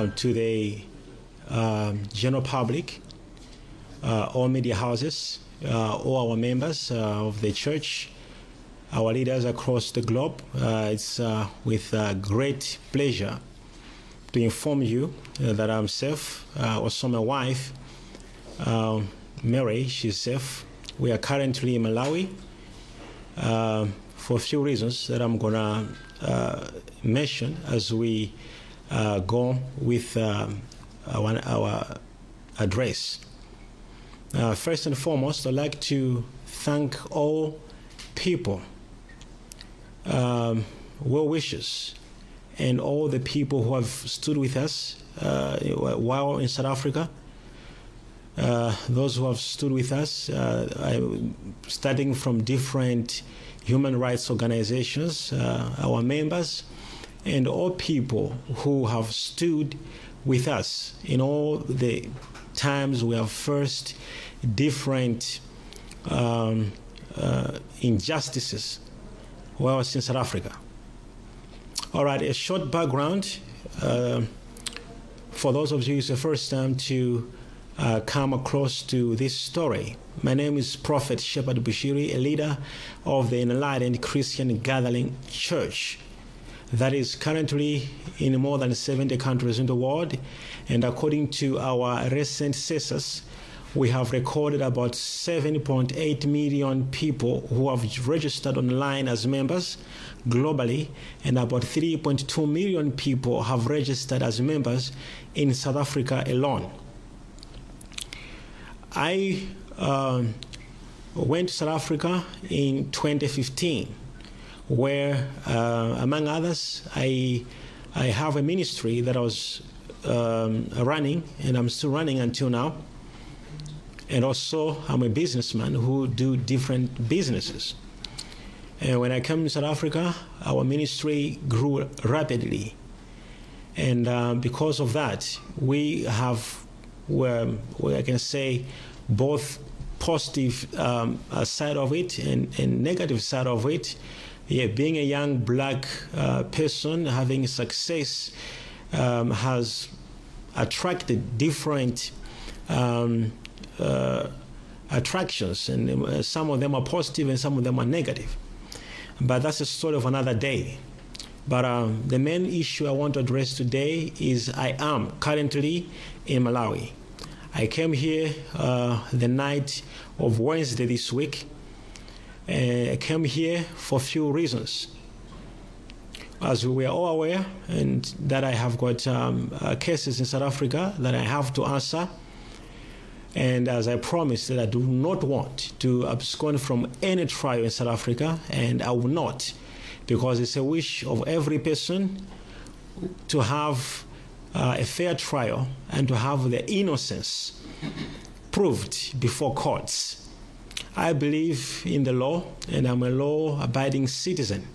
to the general public, all media houses, all our members of the church, our leaders across the globe. It's with great pleasure to inform you that I'm safe. Also my wife, Mary, she's safe. We are currently in Malawi for a few reasons that I'm gonna mention as we go with our address. First and foremost, I'd like to thank all people, well wishers, and all the people who have stood with us while in South Africa. Those who have stood with us, starting from different human rights organizations, our members, and all people who have stood with us in all the times we have faced different injustices while I was in South Africa. All right, a short background for those of you it's the first time to come across to this story. My name is Prophet Shepherd Bushiri, a leader of the Enlightened Christian Gathering Church that is currently in more than 70 countries in the world. And according to our recent census, we have recorded about 7.8 million people who have registered online as members globally, and about 3.2 million people have registered as members in South Africa alone. I went to South Africa in 2015, where, among others, I have a ministry that I was running, and I'm still running until now. And also, I'm a businessman who do different businesses. And when I came to South Africa, our ministry grew rapidly. And because of that, we have, where I can say, both positive side of it and negative side of it. Yeah, being a young black person, having success has attracted different attractions, and some of them are positive and some of them are negative. But that's a story of another day. But the main issue I want to address today is I am currently in Malawi. I came here the night of Wednesday this week. I came here for a few reasons. As we were all aware, and that I have got cases in South Africa that I have to answer. And as I promised that I do not want to abscond from any trial in South Africa, and I will not, because it's a wish of every person to have a fair trial and to have their innocence proved before courts. I believe in the law, and I'm a law-abiding citizen.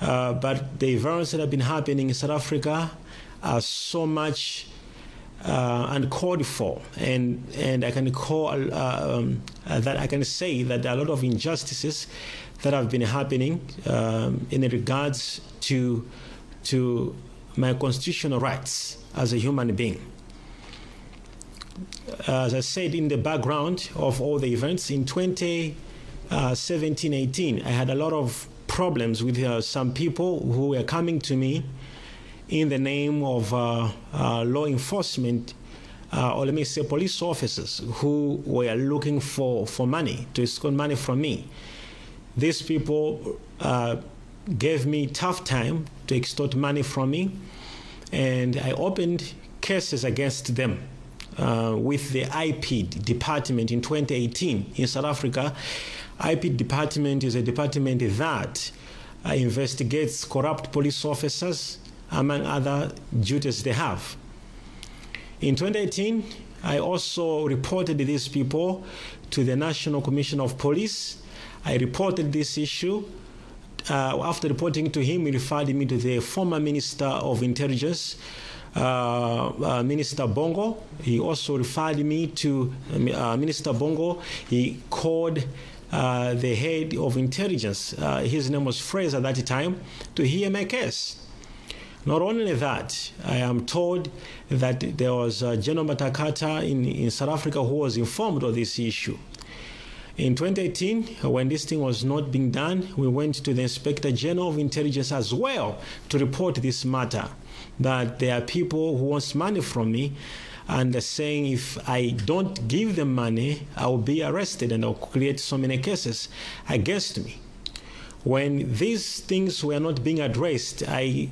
But the events that have been happening in South Africa are so much uncalled for, and I can call that I can say that there are a lot of injustices that have been happening in regards to my constitutional rights as a human being. As I said in the background of all the events, in 2017-18, I had a lot of problems with some people who were coming to me in the name of law enforcement, or let me say police officers who were looking for money, to extort money from me. These people gave me tough time to extort money from me, and I opened cases against them with the IP department in 2018 in South Africa. IP department is a department that investigates corrupt police officers, among other duties they have. In 2018, I also reported these people to the National Commission of Police. I reported this issue. After reporting to him, he referred me to the former Minister of Intelligence, Minister Bongo. He also referred me to Minister Bongo. He called the head of intelligence, his name was Fraser at that time, to hear my case. Not only that, I am told that there was General Matakata in South Africa who was informed of this issue. In 2018, when this thing was not being done, we went to the Inspector General of Intelligence as well to report this matter, that there are people who want money from me, and they're saying if I don't give them money, I will be arrested and I'll create so many cases against me. When these things were not being addressed, I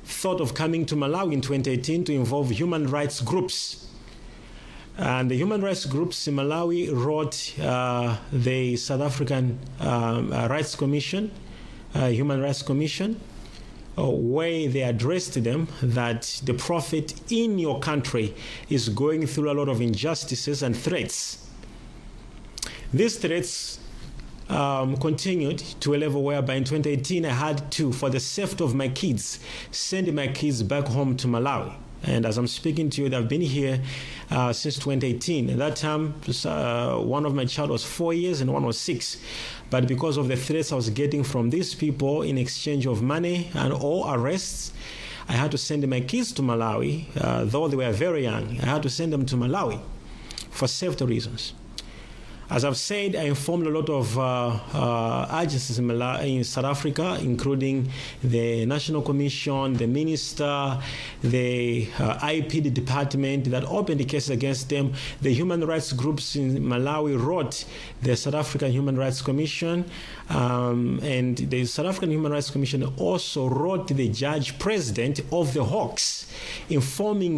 thought of coming to Malawi in 2018 to involve human rights groups. And the human rights groups in Malawi wrote the South African Rights Commission, Human Rights Commission, where they addressed them that the Propphet in your country is going through a lot of injustices and threats. These threats continued to a level whereby in 2018 I had to, for the safety of my kids, send my kids back home to Malawi. And as I'm speaking to you, they've been here since 2018. At that time, one of my child was 4 years and one was 6. But because of the threats I was getting from these people in exchange of money and or arrests, I had to send my kids to Malawi, though they were very young. I had to send them to Malawi for safety reasons. As I've said, I informed a lot of agencies in South Africa, including the National Commission, the Minister, the IPD department that opened the case against them. The human rights groups in Malawi wrote the South African Human Rights Commission, and the South African Human Rights Commission also wrote the judge president of the Hawks, informing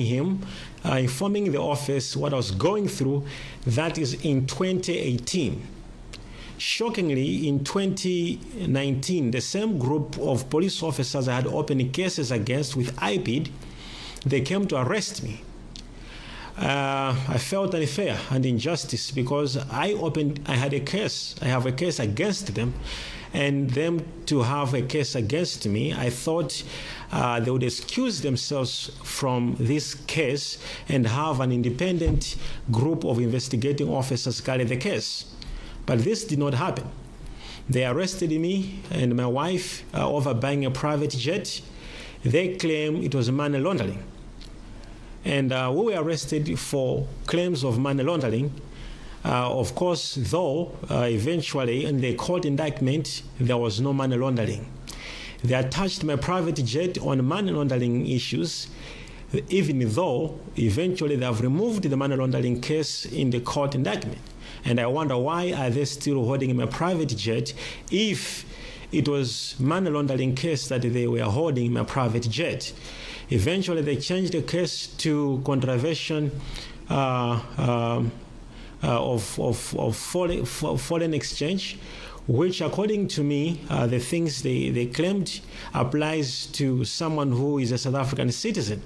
the office what I was going through. That is in 2018. Shockingly, in 2019, the same group of police officers I had opened cases against with IPID, they came to arrest me. I felt unfair and injustice because I have a case against them, and them to have a case against me, I thought they would excuse themselves from this case and have an independent group of investigating officers carry the case. But this did not happen. They arrested me and my wife over buying a private jet. They claim it was money laundering. And we were arrested for claims of money laundering. Of course, though, eventually in the court indictment, there was no money laundering. They attached my private jet on money laundering issues, even though eventually they have removed the money laundering case in the court indictment. And I wonder, why are they still holding my private jet if it was money laundering case that they were holding in my private jet? Eventually, they changed the case to contravention of foreign exchange, which, according to me, the things they claimed applies to someone who is a South African citizen.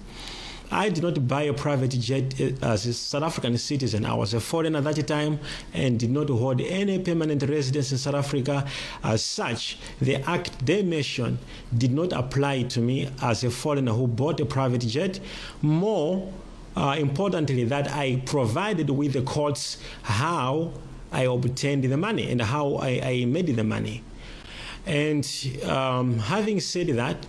I did not buy a private jet as a South African citizen. I was a foreigner at that time and did not hold any permanent residence in South Africa. As such, the act they mentioned did not apply to me as a foreigner who bought a private jet. More importantly, that I provided with the courts how I obtained the money and how I made the money. And having said that,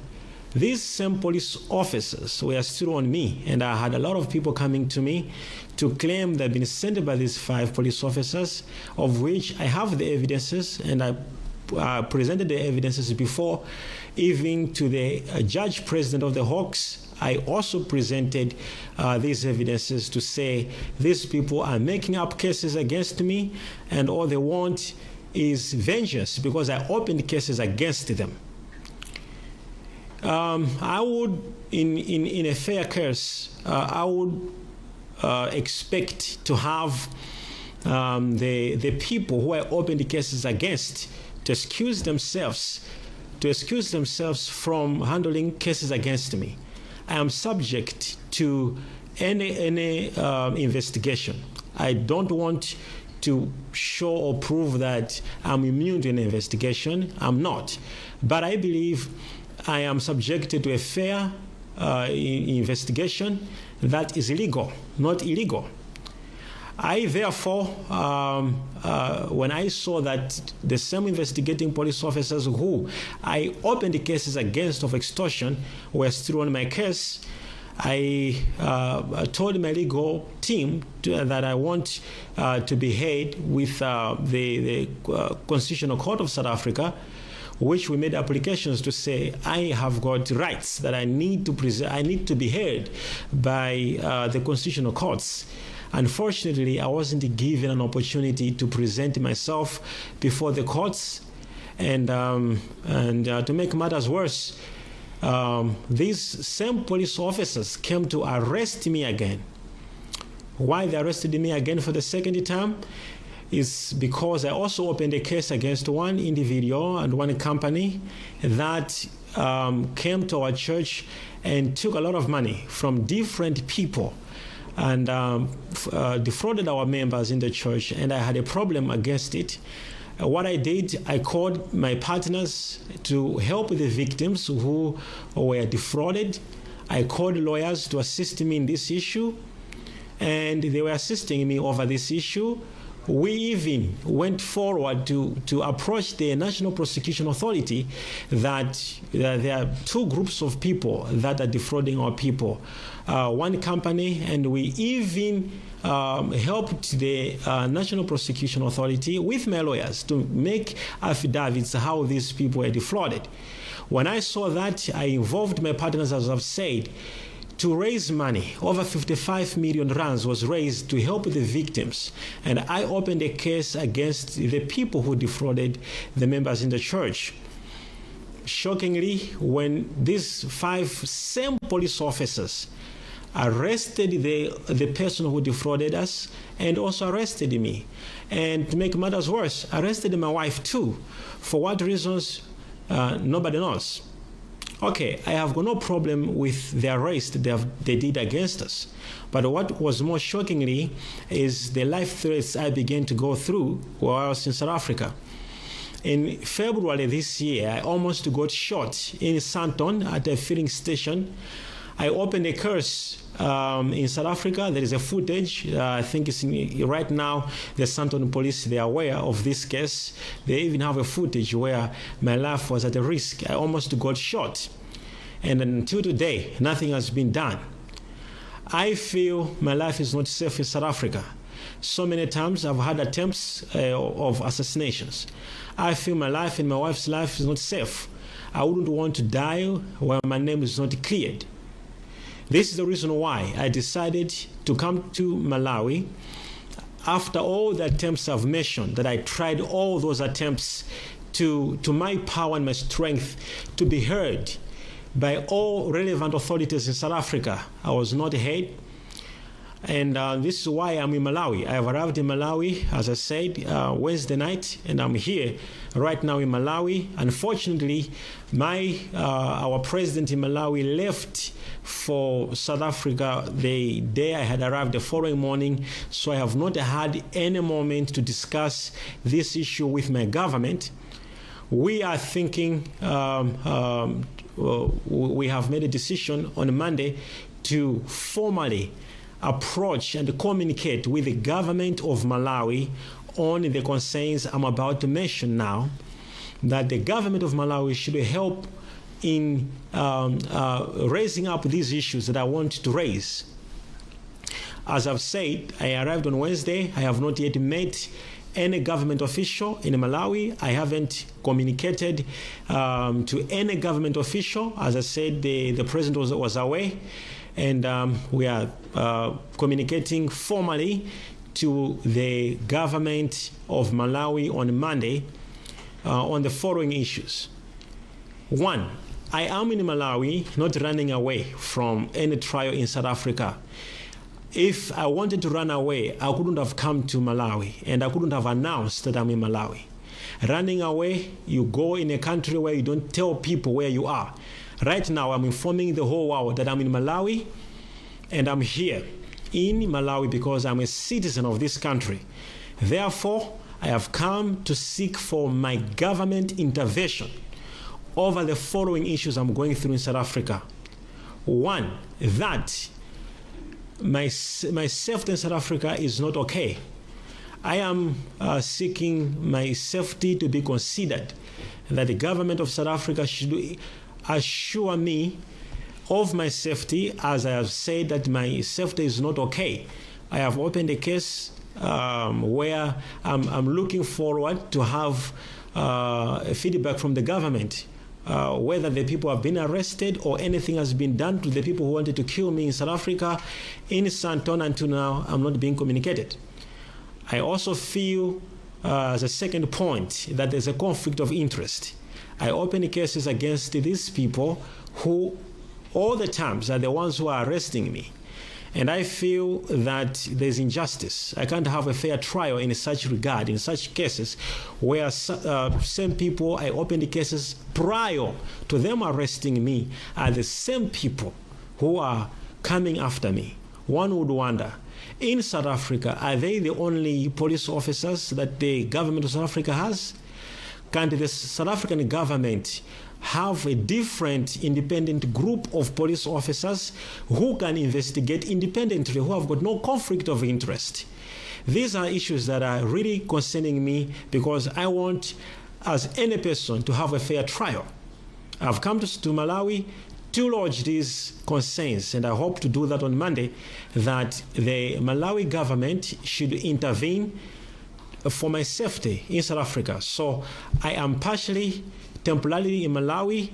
these same police officers were still on me, and I had a lot of people coming to me to claim they've been sent by these 5 police officers, of which I have the evidences, and I presented the evidences before, even to the judge president of the Hawks. I also presented these evidences to say these people are making up cases against me, and all they want is vengeance because I opened cases against them. I would, in a fair case, I would expect to have the people who I opened the cases against to excuse themselves from handling cases against me. I am subject to any investigation. I don't want to show or prove that I'm immune to an investigation. I'm not. But I believe I am subjected to a fair investigation that is legal, not illegal. I therefore, when I saw that the same investigating police officers who I opened the cases against of extortion were still on my case, I told my legal team that I want to be heard with the Constitutional Court of South Africa, which we made applications to say I have got rights that I need to be heard by the constitutional courts. Unfortunately, I wasn't given an opportunity to present myself before the courts, and to make matters worse, these same police officers came to arrest me again. Why they arrested me again for the second time is because I also opened a case against one individual and one company that came to our church and took a lot of money from different people and defrauded our members in the church, and I had a problem against it. What I did, I called my partners to help the victims who were defrauded. I called lawyers to assist me in this issue, and they were assisting me over this issue. We even went forward to approach the National Prosecution Authority that there are two groups of people that are defrauding our people. One company, and we even helped the National Prosecution Authority with my lawyers to make affidavits how these people were defrauded. When I saw that, I involved my partners, as I've said, to raise money. Over 55 million rands was raised to help the victims. And I opened a case against the people who defrauded the members in the church. Shockingly, when these same police officers arrested the person who defrauded us and also arrested me, and to make matters worse, arrested my wife too. For what reasons, nobody knows. Okay, I have got no problem with the arrest they did against us. But what was more shockingly is the life threats I began to go through while I was in South Africa. In February this year, I almost got shot in Sandton at a filling station. I opened a case in South Africa. There is a footage. I think it's right now the Sandton police, they are aware of this case. They even have a footage where my life was at a risk. I almost got shot. And until today, nothing has been done. I feel my life is not safe in South Africa. So many times I've had attempts of assassinations. I feel my life and my wife's life is not safe. I wouldn't want to die while my name is not cleared. This is the reason why I decided to come to Malawi. After all the attempts I've mentioned, that I tried all those attempts to my power and my strength to be heard by all relevant authorities in South Africa, I was not heard. And this is why I'm in Malawi. I have arrived in Malawi, as I said, Wednesday night, and I'm here right now in Malawi. Unfortunately, our president in Malawi left for South Africa the day I had arrived the following morning, so I have not had any moment to discuss this issue with my government. We are thinking, we have made a decision on Monday to formally approach and communicate with the government of Malawi on the concerns I'm about to mention now, that the government of Malawi should help in raising up these issues that I want to raise. As I've said, I arrived on Wednesday. I have not yet met any government official in Malawi. I haven't communicated to any government official. As I said, the president was away. And we are communicating formally to the government of Malawi on Monday on the following issues. One, I am in Malawi, not running away from any trial in South Africa. If I wanted to run away, I couldn't have come to Malawi, and I couldn't have announced that I'm in Malawi. Running away, you go in a country where you don't tell people where you are. Right now, I'm informing the whole world that I'm in Malawi, and I'm here in Malawi because I'm a citizen of this country. Therefore, I have come to seek for my government intervention over the following issues I'm going through in South Africa. One, that my safety in South Africa is not okay. I am seeking my safety to be considered, that the government of South Africa should assure me of my safety, as I have said that my safety is not okay. I have opened a case where I'm looking forward to have feedback from the government, whether the people have been arrested or anything has been done to the people who wanted to kill me in South Africa. In Santona, until now, I'm not being communicated. I also feel, as a second point, that there's a conflict of interest. I open cases against these people who all the times are the ones who are arresting me. And I feel that there's injustice. I can't have a fair trial in such regard, in such cases, where same people I opened the cases prior to them arresting me are the same people who are coming after me. One would wonder, in South Africa, are they the only police officers that the government of South Africa has? Can the South African government have a different independent group of police officers who can investigate independently, who have got no conflict of interest? These are issues that are really concerning me, because I want, as any person, to have a fair trial. I've come to Malawi to lodge these concerns, and I hope to do that on Monday, that the Malawi government should intervene for my safety in South Africa. So I am partially, temporarily in Malawi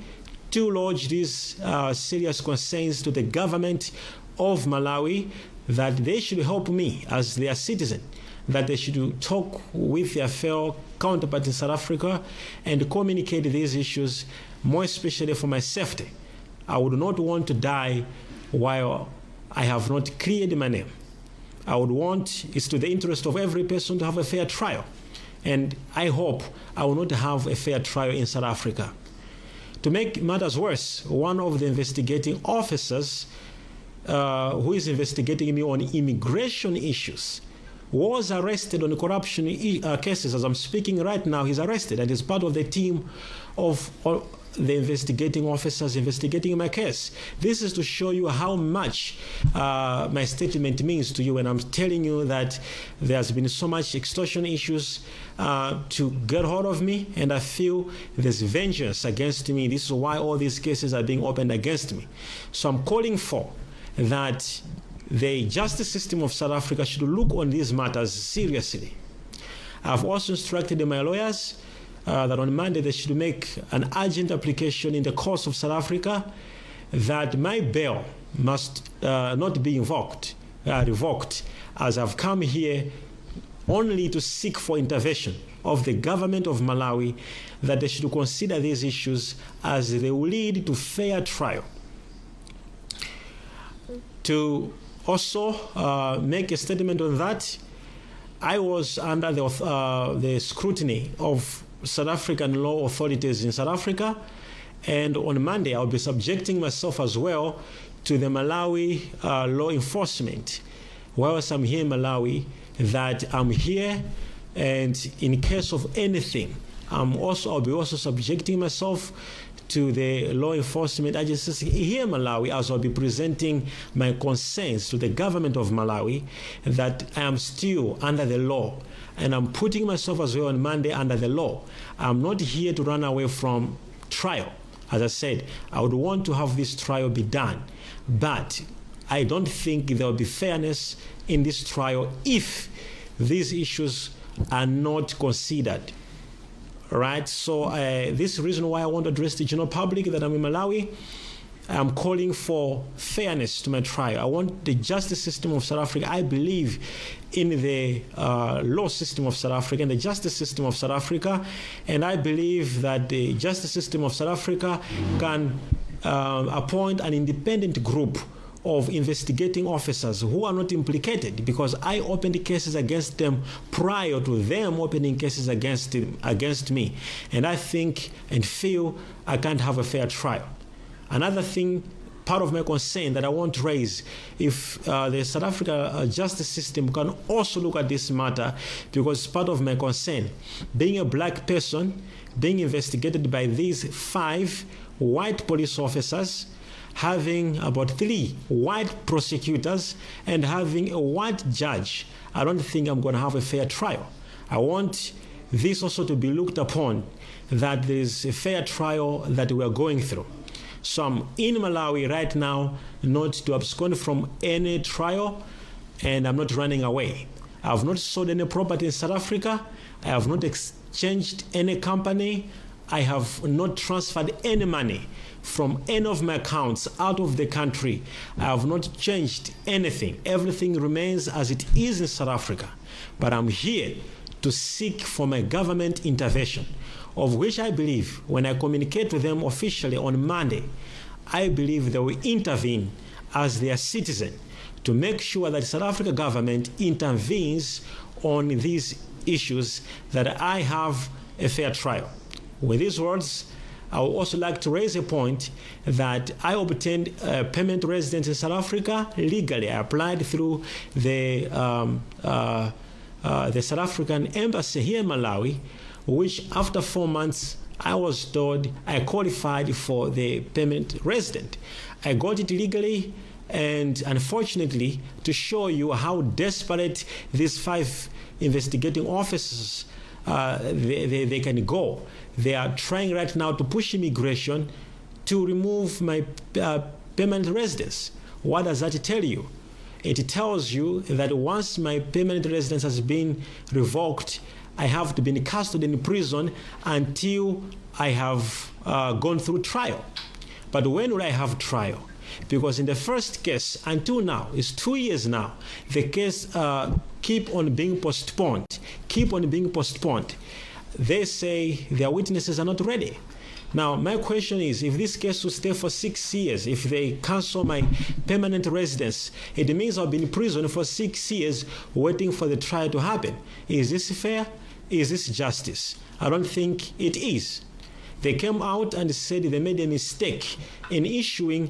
to lodge these serious concerns to the government of Malawi, that they should help me as their citizen, that they should talk with their fellow counterparts in South Africa and communicate these issues, more especially for my safety. I would not want to die while I have not cleared my name. I would want, it's to the interest of every person to have a fair trial. And I hope I will not have a fair trial in South Africa. To make matters worse, one of the investigating officers who is investigating me on immigration issues was arrested on corruption cases. As I'm speaking right now, he's arrested and is part of the team of the investigating officers investigating my case. This is to show you how much my statement means to you, and I'm telling you that there's been so much extortion issues to get hold of me, and I feel there's vengeance against me. This is why all these cases are being opened against me. So I'm calling for that the justice system of South Africa should look on these matters seriously. I've also instructed my lawyers that on Monday they should make an urgent application in the courts of South Africa that my bail must not be revoked, as I've come here only to seek for intervention of the government of Malawi, that they should consider these issues as they will lead to fair trial. To also make a statement on that, I was under the scrutiny of South African law authorities in South Africa, and on Monday I'll be subjecting myself as well to the Malawi law enforcement. Whilst I'm here in Malawi, that I'm here, and in case of anything, I'll be also subjecting myself to the law enforcement agencies here in Malawi, as I'll be presenting my concerns to the government of Malawi that I am still under the law, and I'm putting myself as well on Monday under the law. I'm not here to run away from trial. As I said, I would want to have this trial be done, but I don't think there will be fairness in this trial if these issues are not considered. Right, so this is the reason why I want to address the general public that I'm in Malawi. I'm calling for fairness to my trial. I want the justice system of South Africa. I believe in the law system of South Africa and the justice system of South Africa, and I believe that the justice system of South Africa can appoint an independent group of investigating officers who are not implicated, because I opened cases against them prior to them opening cases against me, and I think and feel I can't have a fair trial. Another thing, part of my concern that I want to raise, if the South Africa justice system can also look at this matter, because part of my concern, being a black person, being investigated by these 5 white police officers, having about 3 white prosecutors and having a white judge, I don't think I'm going to have a fair trial. I want this also to be looked upon, that there is a fair trial that we are going through. So I'm in Malawi right now, not to abscond from any trial, and I'm not running away. I have not sold any property in South Africa. I have not exchanged any company. I have not transferred any money from any of my accounts out of the country. I have not changed anything. Everything remains as it is in South Africa. But I'm here to seek for my government intervention, of which I believe when I communicate with them officially on Monday, I believe they will intervene as their citizen to make sure that South Africa government intervenes on these issues, that I have a fair trial. With these words, I would also like to raise a point that I obtained a permanent residence in South Africa legally. I applied through the South African embassy here in Malawi, which after 4 months, I was told I qualified for the permanent resident. I got it legally, and unfortunately, to show you how desperate these 5 investigating officers they can go, they are trying right now to push immigration to remove my permanent residence. What does that tell you? It tells you that once my permanent residence has been revoked, I have to be in custody in prison until I have gone through trial. But when will I have trial? Because in the first case, until now, it's 2 years now, the case keep on being postponed. They say their witnesses are not ready. Now, my question is, if this case will stay for 6 years, if they cancel my permanent residence, it means I'll be in prison for 6 years waiting for the trial to happen. Is this fair? Is this justice? I don't think it is. They came out and said they made a mistake in issuing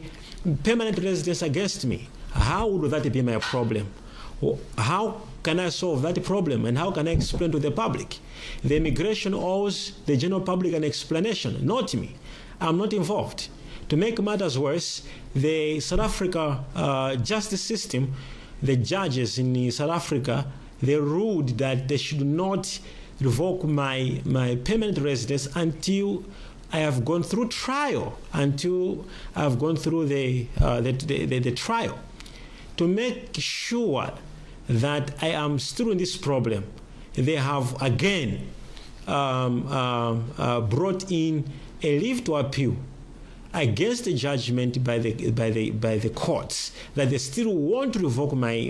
permanent residence against me. How would that be my problem? How can I solve that problem, and how can I explain to the public? The immigration owes the general public an explanation, not me. I'm not involved. To make matters worse, the South Africa justice system, the judges in South Africa, they ruled that they should not revoke my permanent residence until I have gone through trial, until I have gone through the trial. To make sure that I am still in this problem, they have again brought in a leave to appeal against the judgment by the courts that they still want to revoke my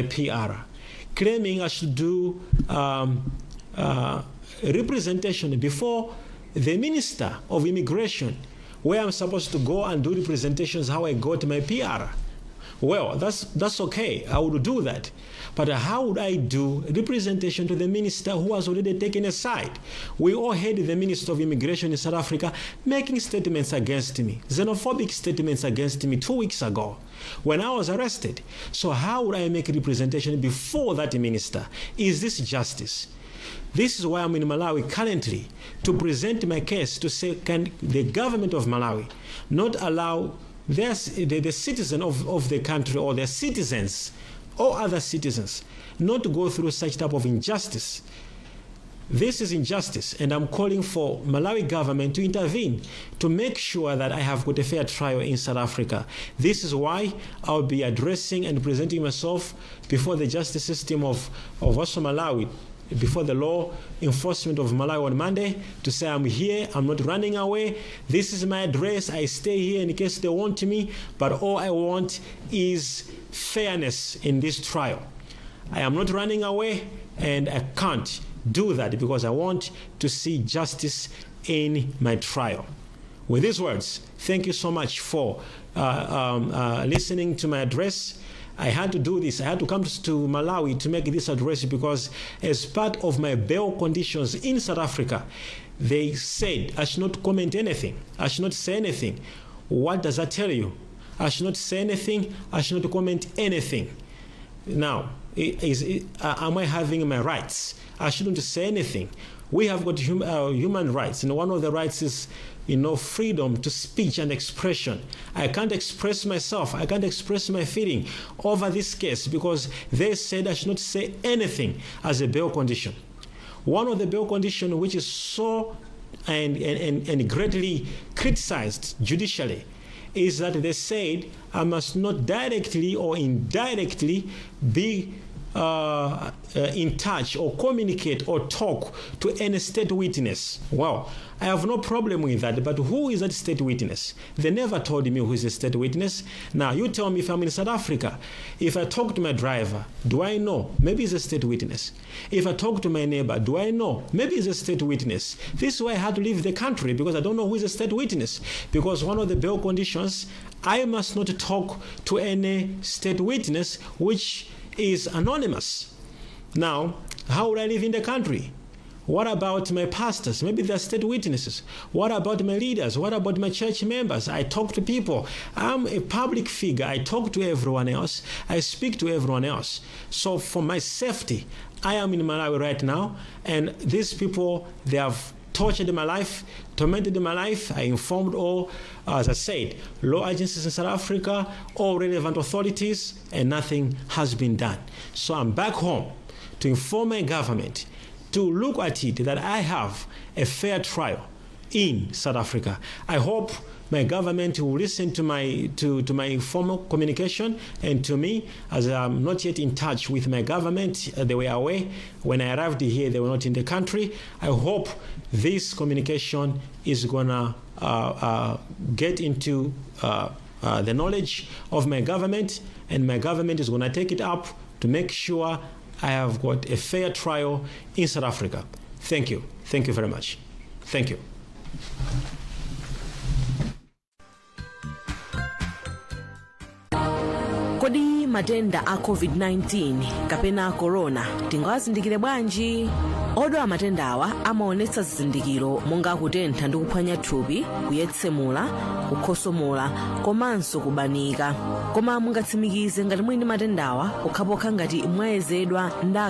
PR, claiming I should do representation before the Minister of Immigration, where I'm supposed to go and do representations how I got my PR. Well, that's okay. I would do that. But how would I do representation to the minister who has already taken a side? We all heard the Minister of Immigration in South Africa making statements against me, xenophobic statements against me 2 weeks ago when I was arrested. So how would I make a representation before that minister? Is this justice? This is why I'm in Malawi currently, to present my case, to say, can the government of Malawi not allow the citizen of the country, or their citizens or other citizens, not to go through such type of injustice? This is injustice, and I'm calling for Malawi government to intervene to make sure that I have got a fair trial in South Africa. This is why I'll be addressing and presenting myself before the justice system of also Malawi, before the law enforcement of Malawi on Monday, to say I'm here, I'm not running away, this is my address, I stay here in case they want me, but all I want is fairness in this trial. I am not running away, and I can't do that because I want to see justice in my trial. With these words, thank you so much for listening to my address. I had to do this. I had to come to Malawi to make this address because as part of my bail conditions in South Africa, they said I should not comment anything. I should not say anything. What does that tell you? I should not say anything. I should not comment anything. Now, am I having my rights? I shouldn't say anything. We have got human rights, and one of the rights is, freedom to speech and expression. I can't express myself. I can't express my feeling over this case because they said I should not say anything as a bail condition. One of the bail conditions which is so and greatly criticized judicially is that they said I must not directly or indirectly be in touch or communicate or talk to any state witness. Well, I have no problem with that, but who is that state witness? They never told me who is a state witness. Now, you tell me if I'm in South Africa, if I talk to my driver, do I know? Maybe he's a state witness. If I talk to my neighbor, do I know? Maybe he's a state witness. This is why I had to leave the country, because I don't know who is a state witness. Because one of the bail conditions, I must not talk to any state witness which is anonymous. Now, how would I live in the country? What about my pastors? Maybe they're state witnesses. What about my leaders? What about my church members? I talk to people. I'm a public figure. I talk to everyone else. I speak to everyone else. So for my safety, I am in Malawi right now, and these people, they have tortured my life, tormented my life. I informed all, as I said, law agencies in South Africa, all relevant authorities, and nothing has been done. So I'm back home to inform my government to look at it that I have a fair trial in South Africa. I hope my government will listen to my formal communication and to me, as I'm not yet in touch with my government. They were away. When I arrived here, they were not in the country. I hope this communication is gonna get into the knowledge of my government, and my government is gonna take it up to make sure I have got a fair trial in South Africa. Thank you. Thank you very much. Thank you. Kodi matenda a COVID-19 kapena corona tingawazindikire bwanji? Odwala matendawa amaonetsa zizindikiro monga kutentha ndi kuphwanya thupi, kuyetsemula, kukhosomola, komanso kubanika. Koma mungatsimikize ngati muli ndi matendawa pokhapokha ngati mwayezedwa ndi